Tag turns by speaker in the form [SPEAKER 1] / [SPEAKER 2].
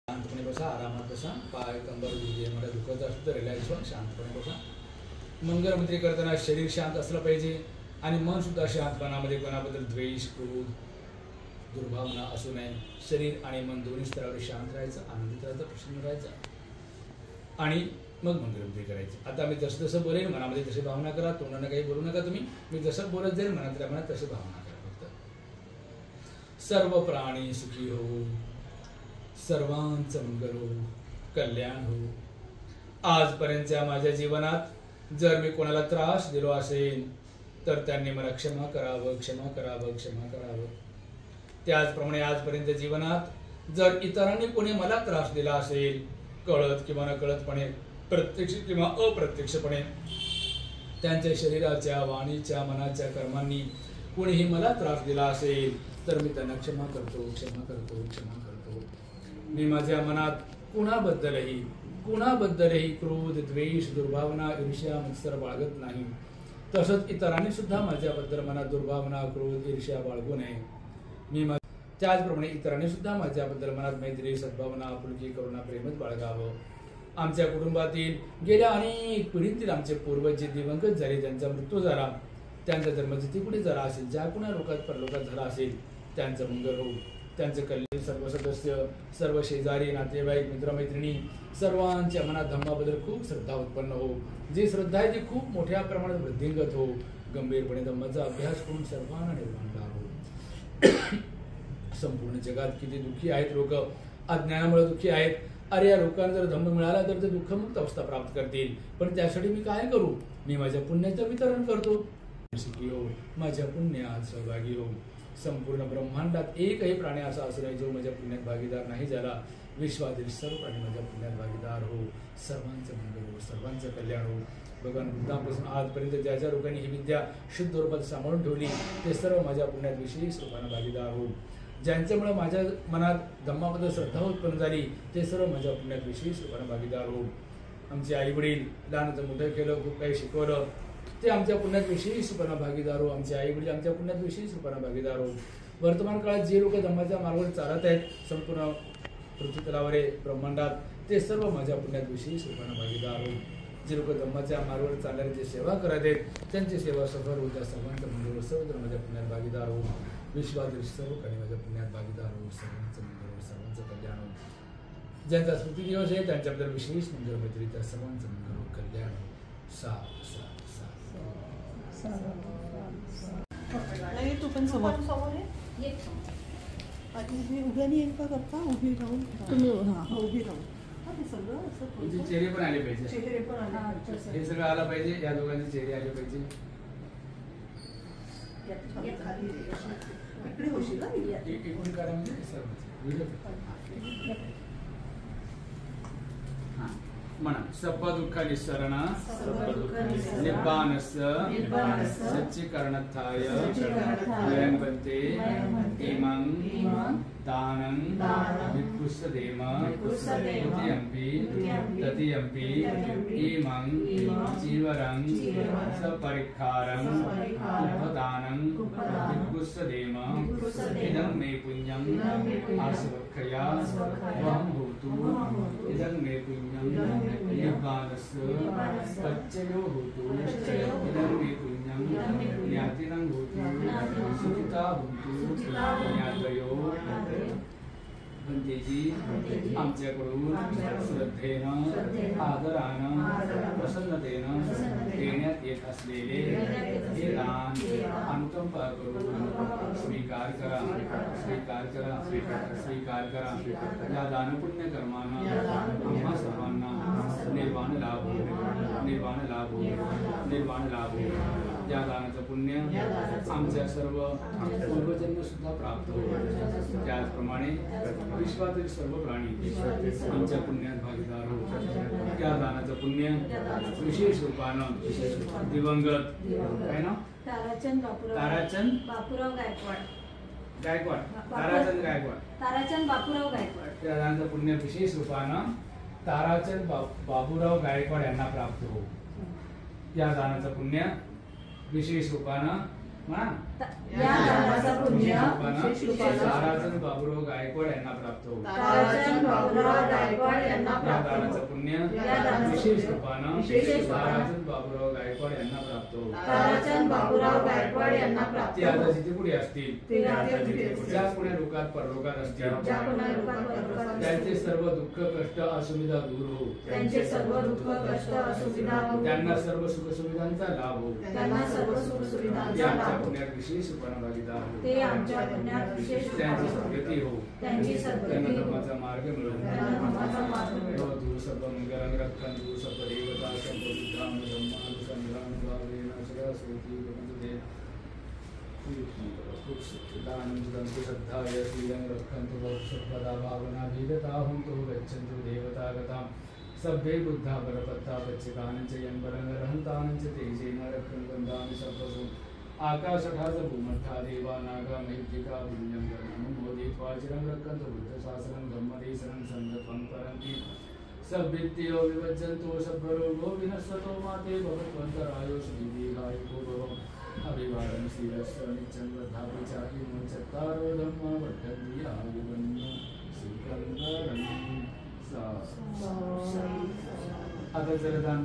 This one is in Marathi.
[SPEAKER 1] शांतपणे बसा, आरामात बसा. पाय कंबर मध्ये दुखत असतं तर रिलॅक्स व्हा, शांतपणे बसा. मंगलमंत्री करताना शरीर शांत असलं पाहिजे आणि मन सुद्धा शांत. मनामध्ये कोणाबद्दल द्वेष, क्रोध, दुर्भावना असू नये. शरीर आणि मन दोन्ही स्तरावर शांत राहायचं, आनंदित राहायचं, प्रसन्न राहायचं आणि मग मंगलमंत्री करायचं. आता मी जसं जसं बोलेन मनामध्ये तशी भावना करा, तोंडाने काही बोलू नका तुम्ही. मी जसं बोलत जाईल मनातल्या मनात तशी भावना करा फक्त. सर्व प्राणी सुखी हो, सर्वांचं मंगल हो, कल्याण हो. आजपर्यंतच्या माझ्या जीवनात जर मी कोणाला त्रास दिलो असेल तर त्यांनी मला क्षमा करावं, क्षमा करावं, क्षमा करावं. त्याचप्रमाणे आजपर्यंत जीवनात जर इतरांनी कोणी मला त्रास दिला असेल, कळत किंवा नकळतपणे, प्रत्यक्ष किंवा अप्रत्यक्षपणे, त्यांच्या शरीराच्या, वाणीच्या, मनाच्या कर्मांनी कोणीही मला त्रास दिला असेल तर मी त्यांना क्षमा करतो, क्षमा करतो, क्षमा करतो. मी माझ्या मनात कुणाबद्दलही क्रोध, द्वेष, दुर्भावना, ईर्ष्या, मत्सर बाळगत नाही. तसंच इतरांनी सुद्धा माझ्याबद्दल मनात दुर्भावना, क्रोध, ईर्ष्या बाळगू नये. त्याचप्रमाणे इतरांनी सुद्धा माझ्याबद्दल मनात मैत्री, सद्भावना, आपुलकी, करुणा, प्रेमच बाळगावं. आमच्या कुटुंबातील गेल्या अनेक पिढीतील आमचे पूर्वज जे दिवंगत झाले, ज्यांचा मृत्यू झाला, त्यांचा जन्म जिथे कुठे झाला असेल, ज्या कुणा लोकात परलोकात झाला असेल, त्यांचं मंगल हो, त्यांचं कल्याण. सर्व सदस्य, सर्व शेजारी, नातेवाईक, मित्रमैत्रिणी सर्वांच्या मनात धम्माबद्दल खूप श्रद्धा उत्पन्न हो. जी श्रद्धा आहे ती खूप मोठ्या प्रमाणात वृद्धिंगत हो. गंभीरपणे धम्माचा अभ्यास करून सर्वांना निर्माण लाभो. संपूर्ण जगात किती दुःखी आहेत लोक, अज्ञानामुळे दुःखी आहेत. अरे या लोकांना जर धम्म मिळाला तर ते दुःखमुक्त अवस्था प्राप्त करतील. पण त्यासाठी मी काय करू? मी माझ्या पुण्याचं वितरण करतो. सुखी हो, माझ्या पुण्यात सहभागी हो. संपूर्ण ब्रह्मांडात एकही प्राणी असा असू नये जो माझ्या पुण्यात भागीदार नाही झाला. विश्वातील सर्व प्राणी माझ्या पुण्यात भागीदार हो. सर्वांचं मंगल हो, सर्वांचं कल्याण हो. भगवान बुद्धापासून आजपर्यंत ज्या ज्या लोकांनी ही विद्या शुद्ध रूपात सांभाळून ठेवली ते सर्व माझ्या पुण्यात विशेष रूपाने भागीदार हो. ज्यांच्यामुळे माझ्या मनात धम्माबद्दल श्रद्धा उत्पन्न झाली ते सर्व माझ्या पुण्यात विशेष रूपाने भागीदार हो. आमचे आई वडील लहानाचं मोठं केलं, खूप काही शिकवलं, ते आमच्या पुण्यात विशेष रूपाने भागीदार हो. आमचे आई वडील आमच्या पुण्यात विशेष रूपाने भागीदार हो. वर्तमान काळात जे लोक धम्माच्या मार्गावर चालत आहेत संपूर्ण पृथ्वीतलावर ब्रह्मांडात, ते सर्व माझ्या पुण्यात विशेष रूपाने भागीदार हो. जे लोक धम्माच्या मार्गावर चालणारे जे सेवा करत आहेत त्यांची सेवा सफल होत्या. सर्वांचं मंगल, सर्वजण माझ्या पुण्यात भागीदार हो. विश्वातील सर्व काही माझ्या पुण्यात भागीदार हो. सर्वांचं मंगल हो, सर्वांचं कल्याण हो. ज्यांचा स्मृती दिवस आहे त्यांच्याबद्दल विशेष मंगल मैत्री, त्या सर्वांचं मंगल हो, कल्याण हो. साथ साथ साथ
[SPEAKER 2] नाही तू पण समोर उभ्या नाही का करता, उभी राहून तुम्ही उभी राहून
[SPEAKER 1] तुमचे चेहरे पण आले पाहिजे,
[SPEAKER 2] चेहरे पण आले,
[SPEAKER 1] हे सगळं आलं पाहिजे. या दोघांचे चेहरे आले पाहिजे.
[SPEAKER 2] इकडे होशील ना
[SPEAKER 1] एकूण करा म्हणजे म्हणा सप्प दुःख निस्सरण निब्बानस्य सच्चीकरणत्थाय वयं वन्ते इमं दानं भिक्षुदेम ततियम्पि इमं जीवरं सपरिक्खारं उपदानं भिक्षुदेम इदं मे पुण्यं आसवक्षया वहं भूतु इदं मे पुण्यं निब्बानस्य पच्चयो होतु इदं मे पुण्यं ज्ञातिनं होतु सुखिता होतु ज्ञातयो. भंतेजी आमच्याकडून श्रद्धेनं, आदरानं, प्रसन्नतेनं देण्यात येत असलेले हे दान अनुकंपा करून स्वीकार करा, स्वीकार करा, स्वीकार करा. या दानपुण्य कर्मानं आम्हा सर्वांना निर्वाण लाभो, निर्वाण लाभो, निर्वाण लाभो. या दानाचं पुण्य आमच्या सर्व पूर्वजन्म सुद्धा प्राप्त हो. त्याचप्रमाणे विश्वातील सर्व प्राणी आमच्या पुण्यात भागीदार हो. त्या दानाचं पुण्य विशेष रूपानं दिवंगत काय ना ताराचंद बापूराव गायकवाड त्या दानाचं पुण्य विशेष रूपानं ताराचंद बाबूराव गायकवाड यांना प्राप्त हो. या दानाचं पुण्य विशेष रूपानं म्हणा
[SPEAKER 2] या दानाचा पुण्य
[SPEAKER 1] विशेष
[SPEAKER 2] विशेष
[SPEAKER 1] रूपानं
[SPEAKER 2] रूपानं
[SPEAKER 1] ताराचंद बाबूराव गायकवाड यांना प्राप्त हो.
[SPEAKER 2] ताराचंद बाबूराव गायकवाड यांना
[SPEAKER 1] या
[SPEAKER 2] प्राप्त
[SPEAKER 1] दानाचं
[SPEAKER 2] हो.
[SPEAKER 1] पुण्य
[SPEAKER 2] या दानाचं
[SPEAKER 1] विशेष
[SPEAKER 2] पुण्य
[SPEAKER 1] रूपानं
[SPEAKER 2] विशेष रूपानं
[SPEAKER 1] ताराचंद बाबूराव गायकवाड यांना प्राप्त हो.
[SPEAKER 2] ताराचंद बाबूराव गायकवाड यांना प्राप्त
[SPEAKER 1] ते आता
[SPEAKER 2] हो.
[SPEAKER 1] जिथे कुठे असतील
[SPEAKER 2] ते आता जिथे असतील.
[SPEAKER 1] ज्या पुण्य लोकात परलोकात असतील
[SPEAKER 2] ज्या पुण्य लोकात परलोकात
[SPEAKER 1] त्यांचे
[SPEAKER 2] असतील.
[SPEAKER 1] सर्व दुःख कष्ट असुविधा दूर हो.
[SPEAKER 2] त्यांचे सर्व दुःख कष्ट असुविधा हो.
[SPEAKER 1] त्यांना सर्व सुख सुविधांचा लाभ हो.
[SPEAKER 2] त्यांना सर्व सुख
[SPEAKER 1] ते
[SPEAKER 2] सुविधांचा
[SPEAKER 1] आमच्या
[SPEAKER 2] लाभ हो.
[SPEAKER 1] पुण्यात विशेष भागीदार हो.
[SPEAKER 2] ते आमच्या पुण्यात विशेष
[SPEAKER 1] त्यांची
[SPEAKER 2] रूपानं
[SPEAKER 1] सद्गती हो.
[SPEAKER 2] त्यांची
[SPEAKER 1] त्यांना
[SPEAKER 2] सद्गती हो.
[SPEAKER 1] धर्माचा मार्ग मिळो.
[SPEAKER 2] त्यांना धर्माचा मार्ग मिळो.
[SPEAKER 1] तू सब मंगलं रक्षन्तु सब देवता सब बुद्धां ब्रह्मां संग्राम भावेन सरस्वती वन्दे दानंदंतु श्रद्धाय श्रीयं रक्षन्तु भवसत्पदा भावना विगताहं तु गच्छन्तु देवतागतां सभ्ये बुद्धा परपत्ता पच्चिकानंच यंबरंगरहंतानंच तेजेन रक्षं वन्दामि सर्वसु आकाशठाच भूमठा देवा नागा मैत्रिका पुण्यं कर्मं मोदित्वा चिरं रक्षन्तु बुद्धशासनं धम्मदेशनं सङ्गतं परन्ति सद्वित्यो विभज्जन्तो सद्वरोगो विनश्वतो माते भवत्वन्तरायो श्रीदीर्घायुको भव अभिवादन श्रीरस्य नित्यं वधापि चाहिनो चत्तारो धम्मा वर्धन्ति आयुवन्नो श्रीकन्दरं सा आता जरा दान